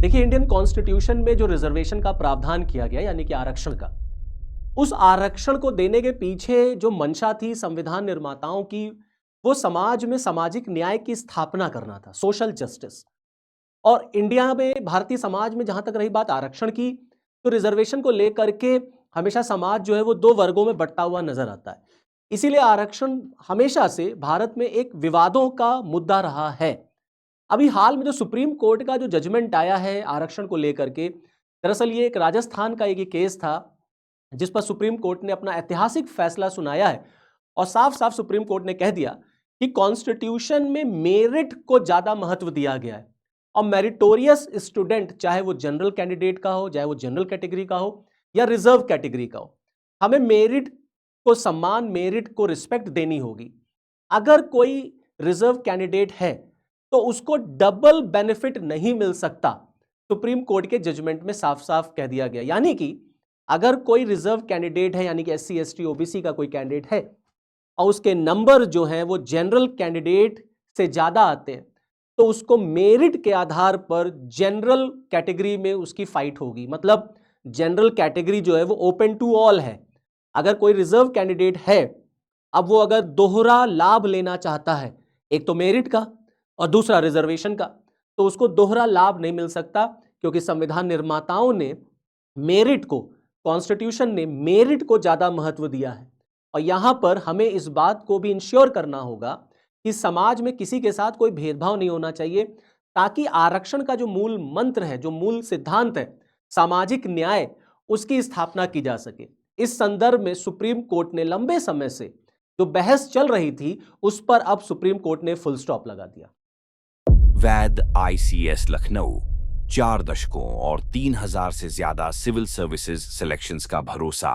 देखिए, Indian constitution में जो रिजर्वेशन का प्रावधान किया गया यानी कि आरक्षण का, उस आरक्षण को देने के पीछे जो मंशा थी संविधान निर्माताओं की, वो समाज में सामाजिक न्याय की स्थापना करना था, सोशल जस्टिस। और इंडिया में, भारतीय समाज में जहां तक रही बात आरक्षण की, तो रिजर्वेशन को लेकर के हमेशा समाज जो है वो दो वर्गों में बंटा हुआ नजर आता है। इसीलिए आरक्षण हमेशा से भारत में एक विवादों का मुद्दा रहा है। अभी हाल में जो सुप्रीम कोर्ट का जो जजमेंट आया है आरक्षण को लेकर के, दरअसल ये एक राजस्थान का एक केस था जिस पर सुप्रीम कोर्ट ने अपना ऐतिहासिक फैसला सुनाया है। और साफ साफ सुप्रीम कोर्ट ने कह दिया कि कॉन्स्टिट्यूशन में मेरिट को ज्यादा महत्व दिया गया है। और मेरिटोरियस स्टूडेंट, चाहे वो जनरल कैंडिडेट का हो, चाहे वो जनरल कैटेगरी का हो या रिजर्व कैटेगरी का हो, हमें मेरिट को सम्मान, मेरिट को रिस्पेक्ट देनी होगी। अगर कोई रिजर्व कैंडिडेट है तो उसको डबल बेनिफिट नहीं मिल सकता। सुप्रीम कोर्ट के जजमेंट में साफ साफ कह दिया गया। यानी कि अगर कोई रिजर्व कैंडिडेट है, यानी कि एससी एसटी ओबीसी का कोई कैंडिडेट है और उसके नंबर जो है वो जनरल कैंडिडेट से ज्यादा आते हैं, तो उसको मेरिट के आधार पर जनरल कैटेगरी में उसकी फाइट होगी। मतलब जनरल कैटेगरी जो है वो ओपन टू ऑल है। अगर कोई रिजर्व कैंडिडेट है, अब वो अगर दोहरा लाभ लेना चाहता है, एक तो मेरिट का और दूसरा रिजर्वेशन का, तो उसको दोहरा लाभ नहीं मिल सकता, क्योंकि संविधान निर्माताओं ने मेरिट को, कॉन्स्टिट्यूशन ने मेरिट को ज्यादा महत्व दिया है। और यहां पर हमें इस बात को भी इंश्योर करना होगा कि समाज में किसी के साथ कोई भेदभाव नहीं होना चाहिए, ताकि आरक्षण का जो मूल मंत्र है, जो मूल सिद्धांत है, सामाजिक न्याय, उसकी स्थापना की जा सके। इस संदर्भ में सुप्रीम कोर्ट ने लंबे समय से जो बहस चल रही थी, उस पर अब सुप्रीम कोर्ट ने फुल स्टॉप लगा दिया। वैद आईसीएस लखनऊ, 4 दशकों और 3000 से ज्यादा सिविल सर्विसेज सिलेक्शंस का भरोसा।